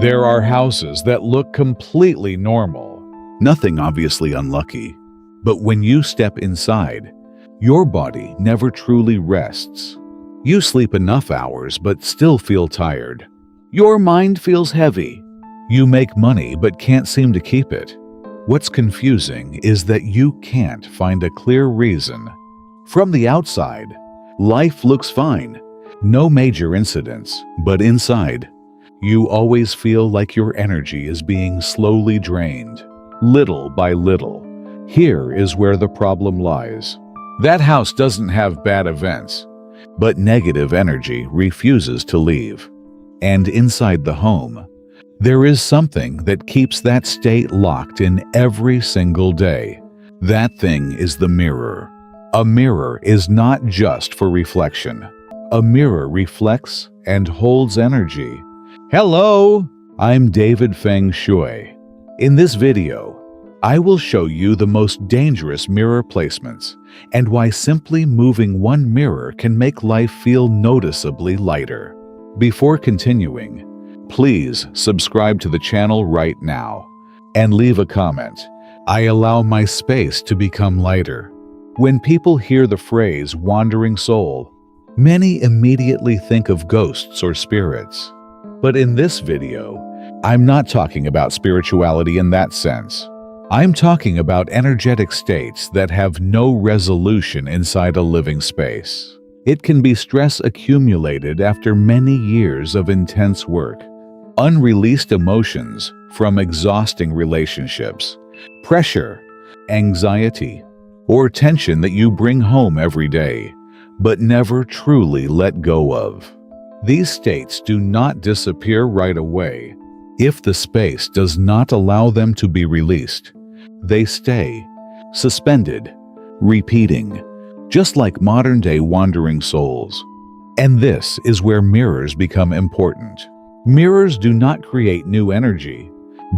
There are houses that look completely normal. Nothing obviously unlucky. But when you step inside, your body never truly rests. You sleep enough hours but still feel tired. Your mind feels heavy. You make money but can't seem to keep it. What's confusing is that you can't find a clear reason. From the outside, life looks fine. No major incidents, but inside, you always feel like your energy is being slowly drained, little by little. Here is where the problem lies. That house doesn't have bad events, but negative energy refuses to leave. And inside the home, there is something that keeps that state locked in every single day. That thing is the mirror. A mirror is not just for reflection. A mirror reflects and holds energy. Hello, I'm David Feng Shui. In this video, I will show you the most dangerous mirror placements and why simply moving one mirror can make life feel noticeably lighter. Before continuing, please subscribe to the channel right now and leave a comment. I allow my space to become lighter. When people hear the phrase wandering soul, many immediately think of ghosts or spirits. But in this video, I'm not talking about spirituality in that sense. I'm talking about energetic states that have no resolution inside a living space. It can be stress accumulated after many years of intense work, unreleased emotions from exhausting relationships, pressure, anxiety, or tension that you bring home every day, but never truly let go of. These states do not disappear right away if the space does not allow them to be released. They stay suspended, repeating, just like modern-day wandering souls. And this is where mirrors become important. Mirrors do not create new energy,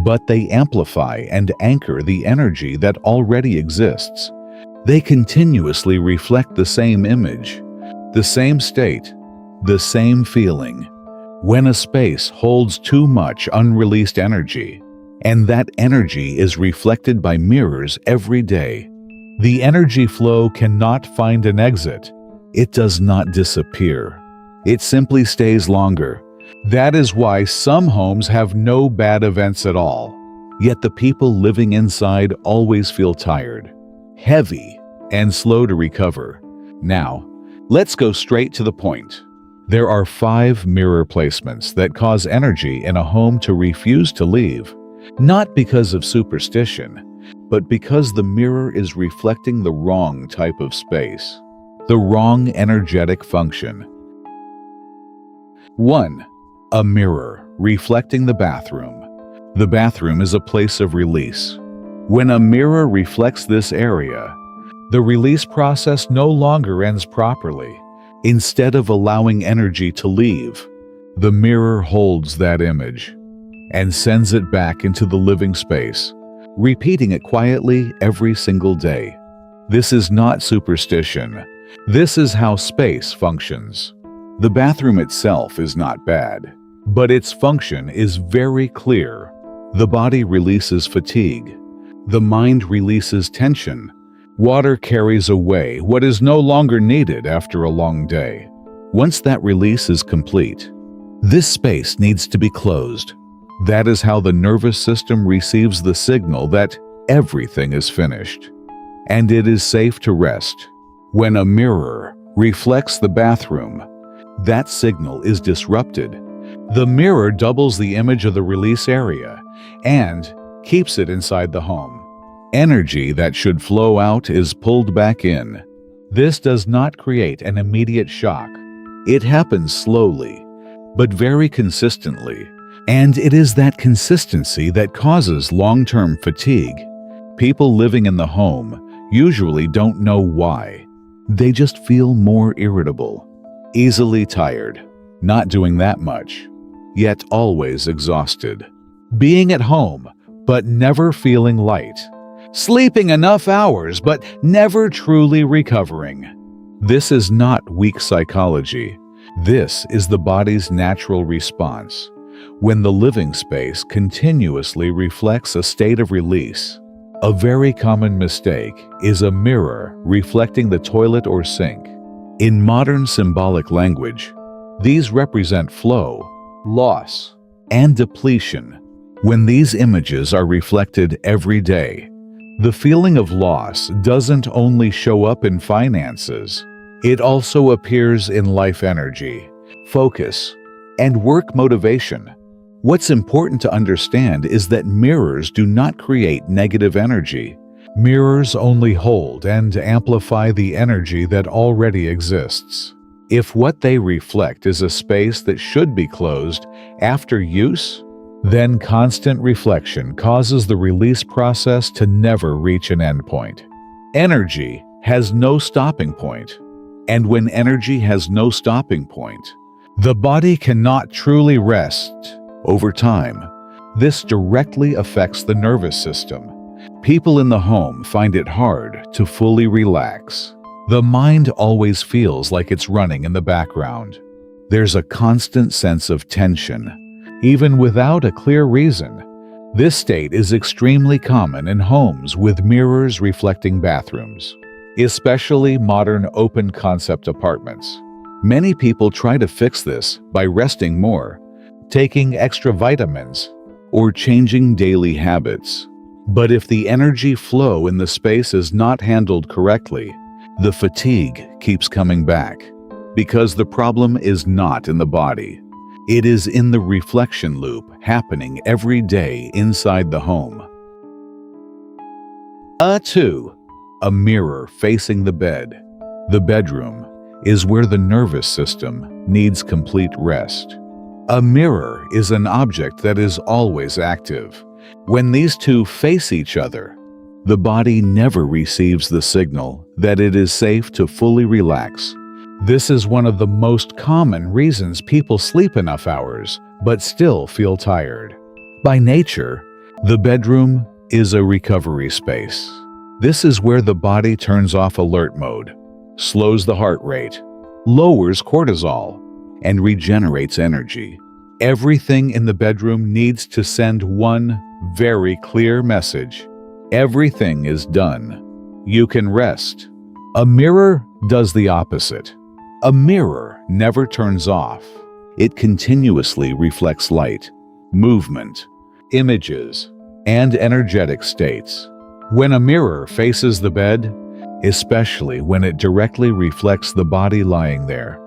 but they amplify and anchor the energy that already exists. They continuously reflect the same image, the same state, the same feeling. When a space holds too much unreleased energy, and that energy is reflected by mirrors every day, the energy flow cannot find an exit. It does not disappear. It simply stays longer. That is why some homes have no bad events at all, yet the people living inside always feel tired, heavy, and slow to recover. Now, let's go straight to the point. There are 5 mirror placements that cause energy in a home to refuse to leave. Not because of superstition, but because the mirror is reflecting the wrong type of space, the wrong energetic function. 1. A mirror reflecting the bathroom. The bathroom is a place of release. When a mirror reflects this area, the release process no longer ends properly. Instead of allowing energy to leave, the mirror holds that image and sends it back into the living space, repeating it quietly every single day. This is not superstition. This is how space functions. The bathroom itself is not bad, but its function is very clear. The body releases fatigue. The mind releases tension. Water carries away what is no longer needed after a long day. Once that release is complete, this space needs to be closed. That is how the nervous system receives the signal that everything is finished, and it is safe to rest. When a mirror reflects the bathroom, that signal is disrupted. The mirror doubles the image of the release area and keeps it inside the home. Energy that should flow out is pulled back in. This does not create an immediate shock. It happens slowly, but very consistently. And it is that consistency that causes long-term fatigue. People living in the home usually don't know why. They just feel more irritable, easily tired, not doing that much, yet always exhausted. Being at home, but never feeling light. Sleeping enough hours, but never truly recovering. This is not weak psychology. This is the body's natural response when the living space continuously reflects a state of release. A very common mistake is a mirror reflecting the toilet or sink. In modern symbolic language, these represent flow, loss, and depletion. When these images are reflected every day, the feeling of loss doesn't only show up in finances, it also appears in life energy, focus, and work motivation. What's important to understand is that mirrors do not create negative energy. Mirrors only hold and amplify the energy that already exists. If what they reflect is a space that should be closed after use, then constant reflection causes the release process to never reach an endpoint. Energy has no stopping point, and when energy has no stopping point, the body cannot truly rest. Over time, this directly affects the nervous system. People in the home find it hard to fully relax. The mind always feels like it's running in the background. There's a constant sense of tension, even without a clear reason. This state is extremely common in homes with mirrors reflecting bathrooms, especially modern open-concept apartments. Many people try to fix this by resting more, taking extra vitamins, or changing daily habits. But if the energy flow in the space is not handled correctly, the fatigue keeps coming back. Because the problem is not in the body. It is in the reflection loop happening every day inside the home. 2. A mirror facing the bed. The bedroom is where the nervous system needs complete rest. A mirror is an object that is always active. When these two face each other, the body never receives the signal that it is safe to fully relax. This is one of the most common reasons people sleep enough hours but still feel tired. By nature, the bedroom is a recovery space. This is where the body turns off alert mode, slows the heart rate, lowers cortisol, and regenerates energy. Everything in the bedroom needs to send one very clear message. Everything is done. You can rest. A mirror does the opposite. A mirror never turns off. It continuously reflects light, movement, images, and energetic states. When a mirror faces the bed, especially when it directly reflects the body lying there,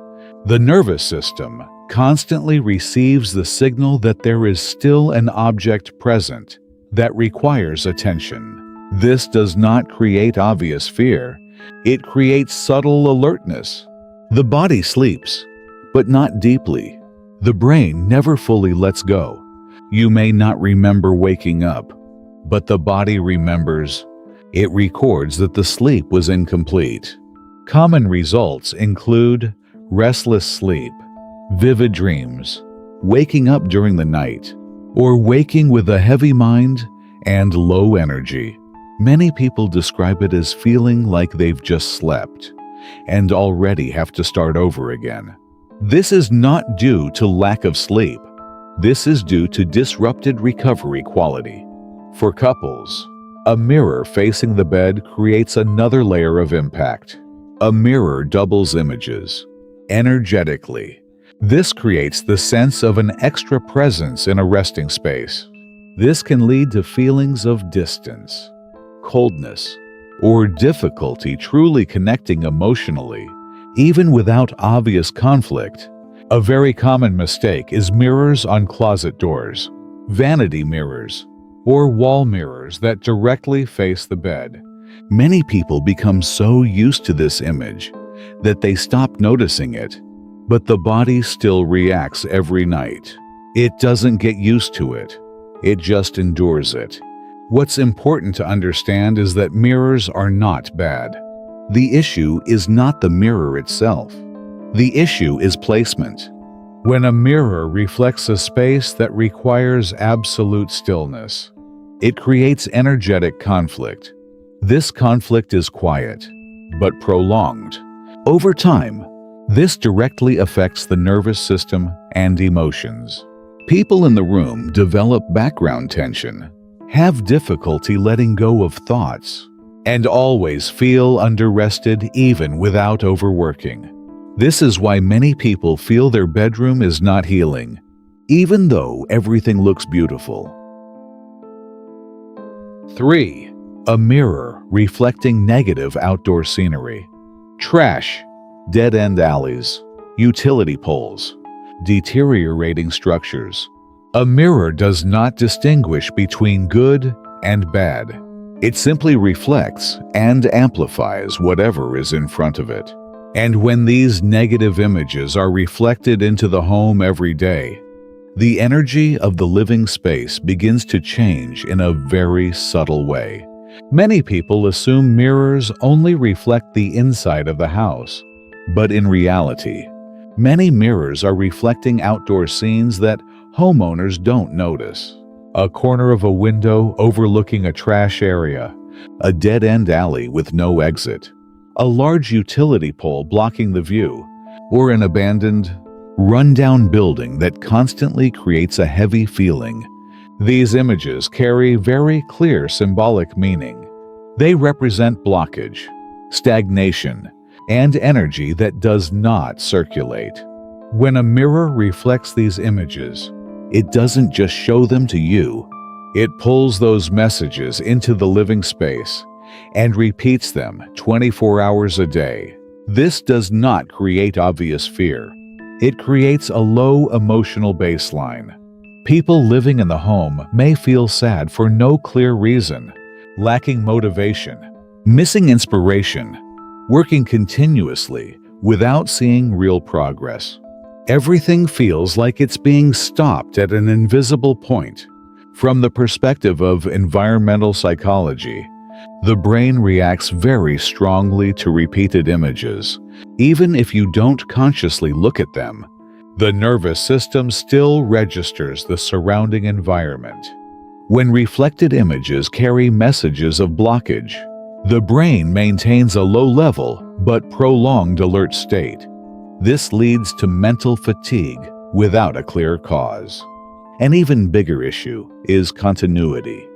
the nervous system constantly receives the signal that there is still an object present that requires attention. This does not create obvious fear. It creates subtle alertness. The body sleeps, but not deeply. The brain never fully lets go. You may not remember waking up, but the body remembers. It records that the sleep was incomplete. Common results include restless sleep, vivid dreams, waking up during the night, or waking with a heavy mind and low energy. Many people describe it as feeling like they've just slept and already have to start over again. This is not due to lack of sleep. This is due to disrupted recovery quality. For couples, a mirror facing the bed creates another layer of impact. A mirror doubles images energetically. This creates the sense of an extra presence in a resting space. This can lead to feelings of distance, coldness, or difficulty truly connecting emotionally, even without obvious conflict. A very common mistake is mirrors on closet doors, vanity mirrors, or wall mirrors that directly face the bed. Many people become so used to this image that they stop noticing it, but the body still reacts every night. It doesn't get used to it. It just endures it. What's important to understand is that mirrors are not bad. The issue is not the mirror itself. The issue is placement. When a mirror reflects a space that requires absolute stillness, it creates energetic conflict. This conflict is quiet, but prolonged. Over time, This directly affects the nervous system and emotions. People in the room develop background tension, have difficulty letting go of thoughts, and always feel underrested even without overworking. This is why many people feel their bedroom is not healing, even though everything looks beautiful. 3. A mirror reflecting negative outdoor scenery. Trash, dead-end alleys, utility poles, deteriorating structures. A mirror does not distinguish between good and bad. It simply reflects and amplifies whatever is in front of it. And when these negative images are reflected into the home every day, the energy of the living space begins to change in a very subtle way. Many people assume mirrors only reflect the inside of the house, but in reality, many mirrors are reflecting outdoor scenes that homeowners don't notice. A corner of a window overlooking a trash area, a dead-end alley with no exit, a large utility pole blocking the view, or an abandoned, run-down building that constantly creates a heavy feeling. These images carry very clear symbolic meaning. They represent blockage, stagnation, and energy that does not circulate. When a mirror reflects these images, it doesn't just show them to you. It pulls those messages into the living space and repeats them 24 hours a day. This does not create obvious fear. It creates a low emotional baseline. People living in the home may feel sad for no clear reason, lacking motivation, missing inspiration, working continuously without seeing real progress. Everything feels like it's being stopped at an invisible point. From the perspective of environmental psychology, the brain reacts very strongly to repeated images. Even if you don't consciously look at them, the nervous system still registers the surrounding environment. When reflected images carry messages of blockage, the brain maintains a low-level but prolonged alert state. This leads to mental fatigue without a clear cause. An even bigger issue is continuity.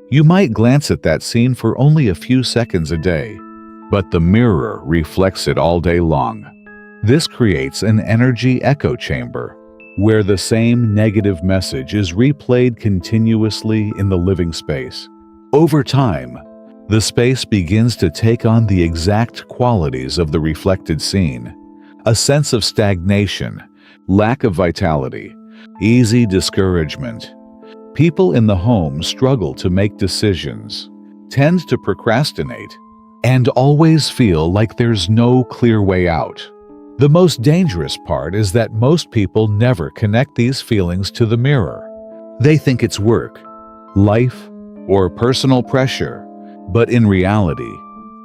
You might glance at that scene for only a few seconds a day, but the mirror reflects it all day long. This creates an energy echo chamber, where the same negative message is replayed continuously in the living space. Over time, the space begins to take on the exact qualities of the reflected scene: a sense of stagnation, lack of vitality, easy discouragement. People in the home struggle to make decisions, tend to procrastinate, and always feel like there's no clear way out. The most dangerous part is that most people never connect these feelings to the mirror. They think it's work, life, or personal pressure, but in reality,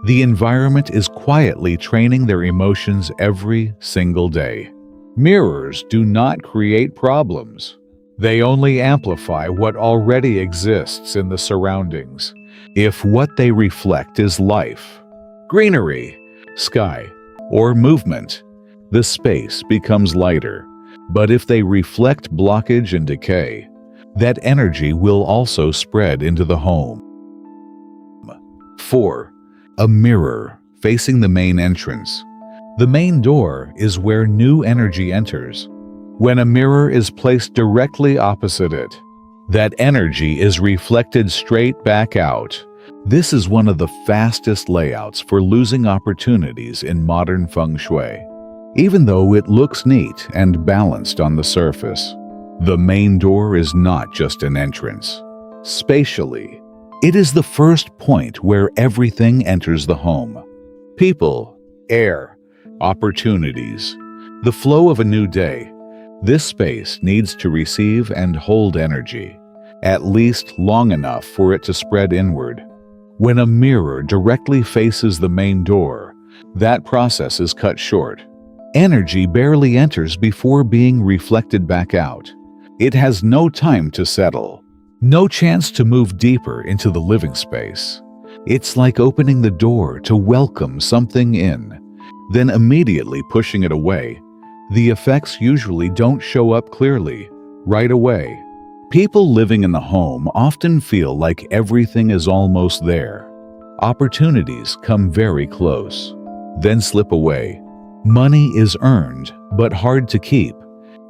the environment is quietly training their emotions every single day. Mirrors do not create problems. They only amplify what already exists in the surroundings. If what they reflect is life, greenery, sky, or movement, the space becomes lighter. But if they reflect blockage and decay, that energy will also spread into the home. 4. A mirror facing the main entrance. The main door is where new energy enters. When a mirror is placed directly opposite it, that energy is reflected straight back out. This is one of the fastest layouts for losing opportunities in modern Feng Shui. Even though it looks neat and balanced on the surface, the main door is not just an entrance. Spatially, it is the first point where everything enters the home. People, air, opportunities, the flow of a new day. This space needs to receive and hold energy, at least long enough for it to spread inward. When a mirror directly faces the main door, that process is cut short. Energy barely enters before being reflected back out. It has no time to settle, no chance to move deeper into the living space. It's like opening the door to welcome something in. then immediately pushing it away, the effects usually don't show up clearly right away. People living in the home often feel like everything is almost there. Opportunities come very close, then slip away. Money is earned, but hard to keep.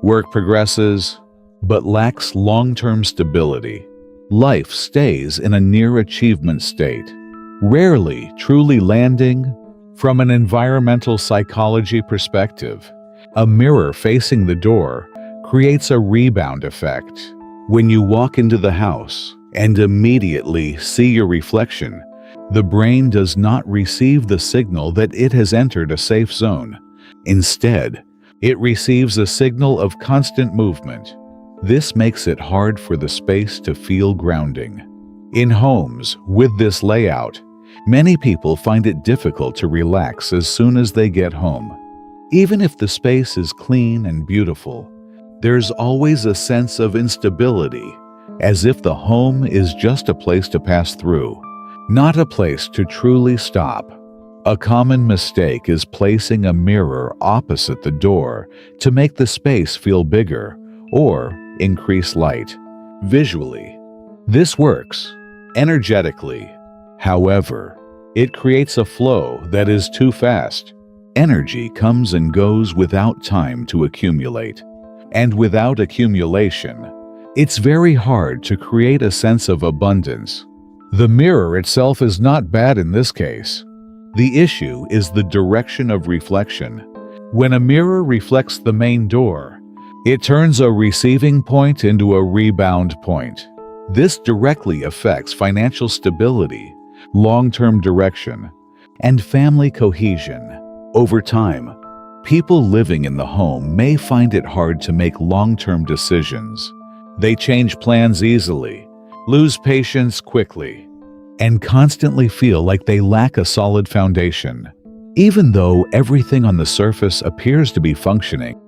Work progresses, but lacks long-term stability. Life stays in a near-achievement state, rarely truly landing. From an environmental psychology perspective, a mirror facing the door creates a rebound effect. When you walk into the house and immediately see your reflection, the brain does not receive the signal that it has entered a safe zone. Instead, it receives a signal of constant movement. This makes it hard for the space to feel grounding. In homes with this layout, many people find it difficult to relax as soon as they get home. Even if the space is clean and beautiful, there's always a sense of instability, as if the home is just a place to pass through, not a place to truly stop. A common mistake is placing a mirror opposite the door to make the space feel bigger or increase light. Visually, this works. Energetically, however, it creates a flow that is too fast. Energy comes and goes without time to accumulate. And without accumulation, it's very hard to create a sense of abundance. The mirror itself is not bad in this case. The issue is the direction of reflection. When a mirror reflects the main door, it turns a receiving point into a rebound point. This directly affects financial stability, long-term direction, and family cohesion. Over time, people living in the home may find it hard to make long-term decisions. They change plans easily, lose patience quickly, and constantly feel like they lack a solid foundation, even though everything on the surface appears to be functioning.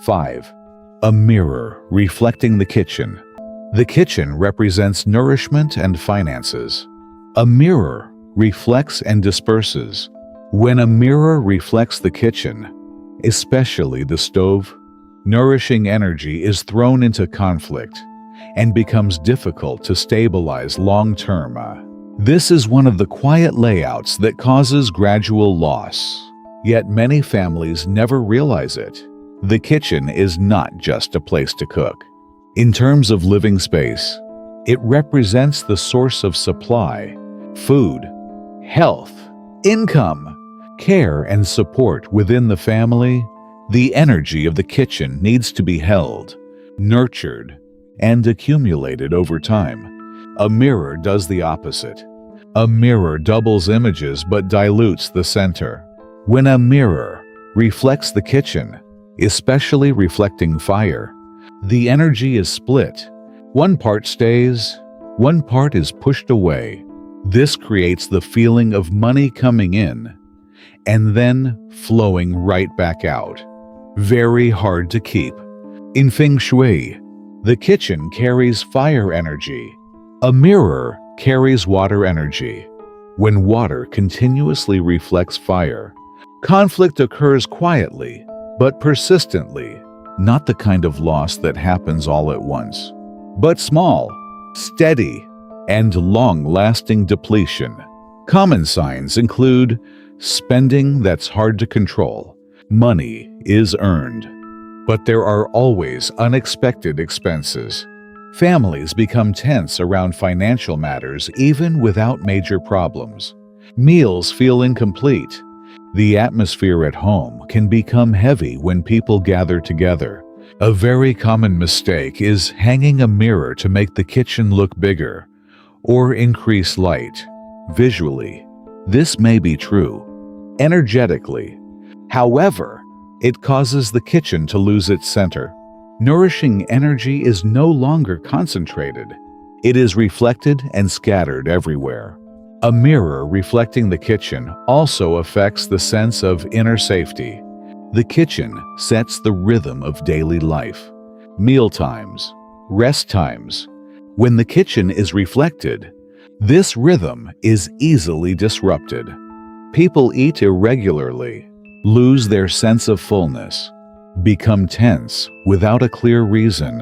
5. A mirror reflecting the kitchen. The kitchen represents nourishment and finances. A mirror reflects and disperses. When a mirror reflects the kitchen, especially the stove, nourishing energy is thrown into conflict and becomes difficult to stabilize long-term. This is one of the quiet layouts that causes gradual loss, yet many families never realize it. The kitchen is not just a place to cook. In terms of living space, it represents the source of supply, food, health, income, care, and support within the family. The energy of the kitchen needs to be held, nurtured, and accumulated over time. A mirror does the opposite. A mirror doubles images but dilutes the center. When a mirror reflects the kitchen, especially reflecting fire, the energy is split. One part stays, one part is pushed away. This creates the feeling of money coming in and then flowing right back out. Very hard to keep. In Feng Shui, the kitchen carries fire energy. A mirror carries water energy. When water continuously reflects fire, conflict occurs quietly but persistently. Not the kind of loss that happens all at once, but small, steady, and long-lasting depletion. Common signs include spending that's hard to control. Money is earned, but there are always unexpected expenses. Families become tense around financial matters even without major problems. Meals feel incomplete. The atmosphere at home can become heavy when people gather together. A very common mistake is hanging a mirror to make the kitchen look bigger or increase light. Visually, this may be true. Energetically, however, it causes the kitchen to lose its center. Nourishing energy is no longer concentrated. It is reflected and scattered everywhere. A mirror reflecting the kitchen also affects the sense of inner safety. The kitchen sets the rhythm of daily life. Meal times, rest times. When the kitchen is reflected, this rhythm is easily disrupted. People eat irregularly, lose their sense of fullness, become tense without a clear reason.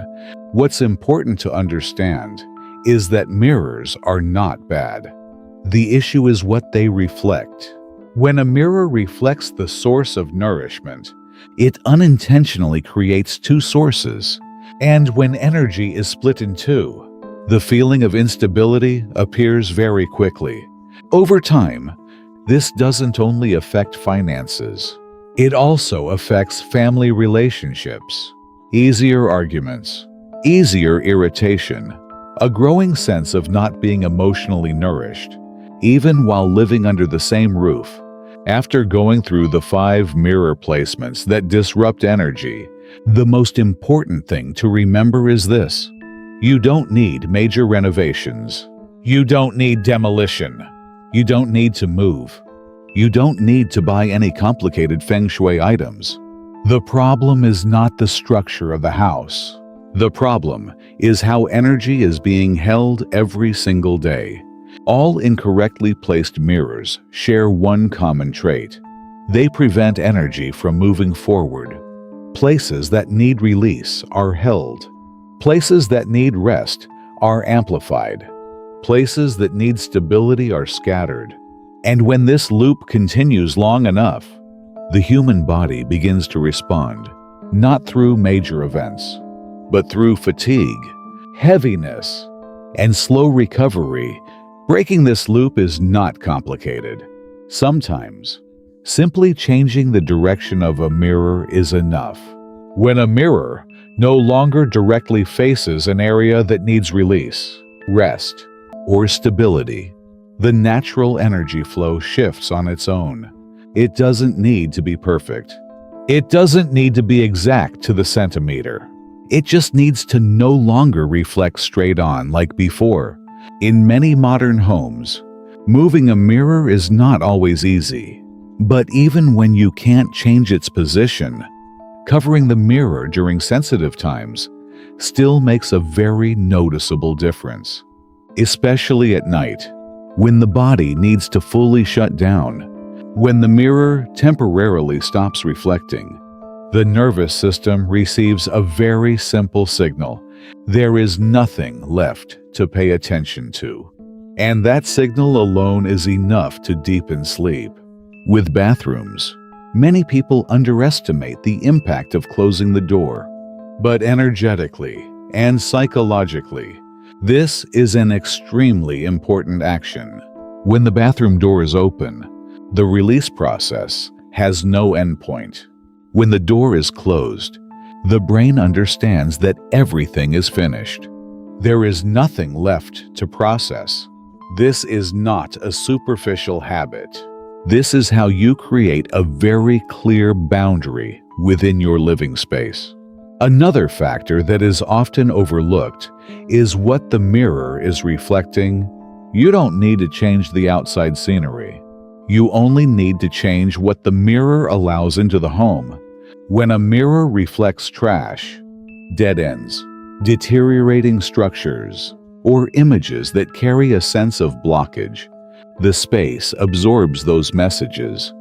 What's important to understand is that mirrors are not bad. The issue is what they reflect. When a mirror reflects the source of nourishment, it unintentionally creates two sources. And when energy is split in two, the feeling of instability appears very quickly. Over time, this doesn't only affect finances, it also affects family relationships, easier arguments, easier irritation, a growing sense of not being emotionally nourished, even while living under the same roof. After going through the 5 mirror placements that disrupt energy, the most important thing to remember is this: you don't need major renovations. You don't need demolition. You don't need to move. You don't need to buy any complicated Feng shui items. The problem is not the structure of the house. The problem is how energy is being held every single day. All incorrectly placed mirrors share one common trait. They prevent energy from moving forward. Places that need release are held. Places that need rest are amplified. Places that need stability are scattered. And when this loop continues long enough, the human body begins to respond, not through major events, but through fatigue, heaviness, and slow recovery. Breaking this loop is not complicated. Sometimes, simply changing the direction of a mirror is enough. When a mirror no longer directly faces an area that needs release, rest, or stability, the natural energy flow shifts on its own. It doesn't need to be perfect. It doesn't need to be exact to the centimeter. It just needs to no longer reflect straight on like before. In many modern homes, moving a mirror is not always easy. But even when you can't change its position, covering the mirror during sensitive times still makes a very noticeable difference. Especially at night, when the body needs to fully shut down, when the mirror temporarily stops reflecting, the nervous system receives a very simple signal. There is nothing left to pay attention to. And that signal alone is enough to deepen sleep. With bathrooms, many people underestimate the impact of closing the door. But energetically and psychologically, this is an extremely important action. When the bathroom door is open, the release process has no endpoint. When the door is closed, the brain understands that everything is finished. There is nothing left to process. This is not a superficial habit. This is how you create a very clear boundary within your living space. Another factor that is often overlooked is what the mirror is reflecting. You don't need to change the outside scenery. You only need to change what the mirror allows into the home. When a mirror reflects trash, dead ends, deteriorating structures, or images that carry a sense of blockage, the space absorbs those messages.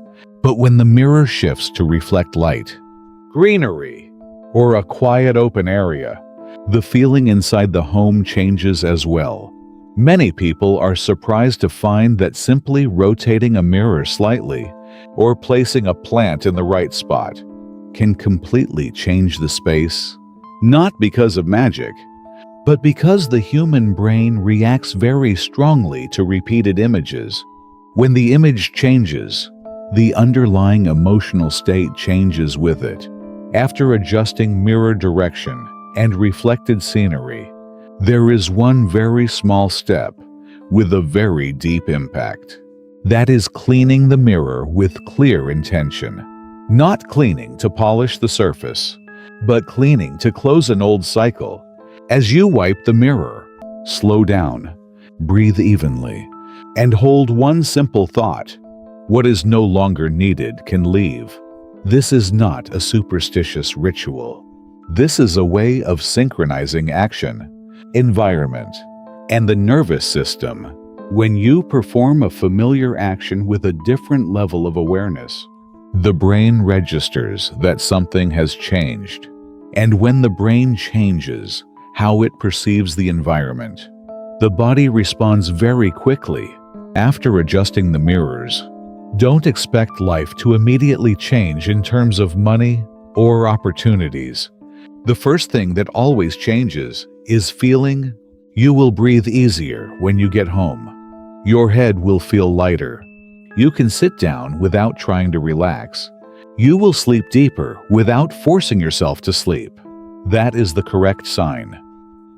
But when the mirror shifts to reflect light, greenery, or a quiet open area, the feeling inside the home changes as well. Many people are surprised to find that simply rotating a mirror slightly or placing a plant in the right spot can completely change the space, not because of magic, but because the human brain reacts very strongly to repeated images. When the image changes, the underlying emotional state changes with it. After adjusting mirror direction and reflected scenery, there is one very small step with a very deep impact. That is cleaning the mirror with clear intention. Not cleaning to polish the surface, but cleaning to close an old cycle. As you wipe the mirror, slow down, breathe evenly, and hold one simple thought: what is no longer needed can leave. This is not a superstitious ritual. This is a way of synchronizing action, environment, and the nervous system When you perform a familiar action with a different level of awareness, the brain registers that something has changed. And when the brain changes how it perceives the environment, the body responds very quickly after adjusting the mirrors. Don't expect life to immediately change in terms of money or opportunities. The first thing that always changes is feeling. You will breathe easier when you get home. Your head will feel lighter. You can sit down without trying to relax. You will sleep deeper without forcing yourself to sleep. That is the correct sign.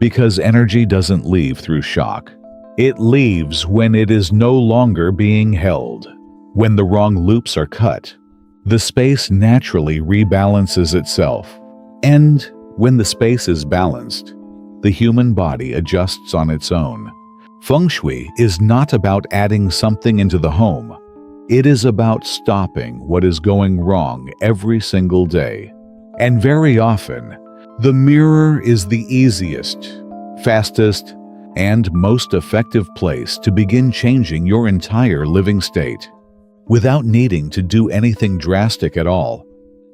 Because energy doesn't leave through shock. It leaves when it is no longer being held. When the wrong loops are cut, the space naturally rebalances itself. And when the space is balanced, the human body adjusts on its own. Feng Shui is not about adding something into the home. It is about stopping what is going wrong every single day. And very often, the mirror is the easiest, fastest, and most effective place to begin changing your entire living state, without needing to do anything drastic at all.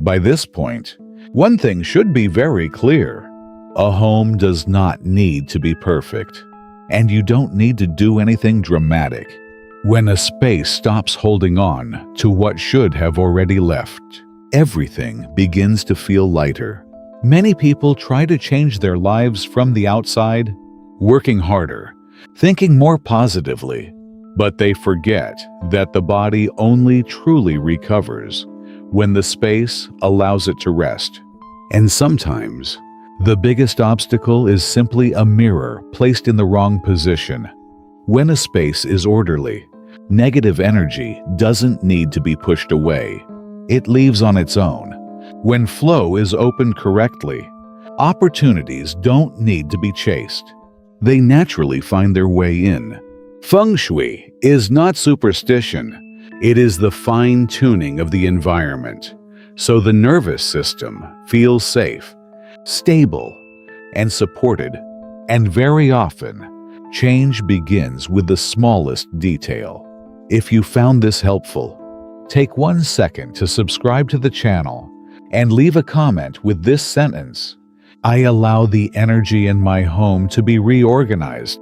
By this point, one thing should be very clear. A home does not need to be perfect, and you don't need to do anything dramatic. When a space stops holding on to what should have already left, everything begins to feel lighter. Many people try to change their lives from the outside, working harder, thinking more positively, but they forget that the body only truly recovers when the space allows it to rest. And sometimes, the biggest obstacle is simply a mirror placed in the wrong position. When a space is orderly, negative energy doesn't need to be pushed away. It leaves on its own. When flow is opened correctly, opportunities don't need to be chased. They naturally find their way in. Feng Shui is not superstition. It is the fine-tuning of the environment, so the nervous system feels safe, stable, and supported. And very often, change begins with the smallest detail. If you found this helpful, take 1 second to subscribe to the channel and leave a comment with this sentence: I allow the energy in my home to be reorganized.